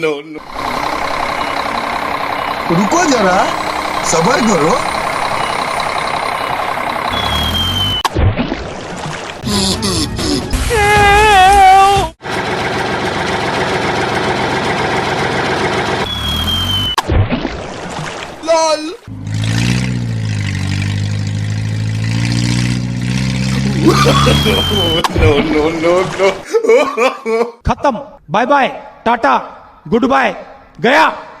No no रुको जरा सबर करो lol no no no no खत्म, बाय बाय, टाटा, गुड बाय, गया।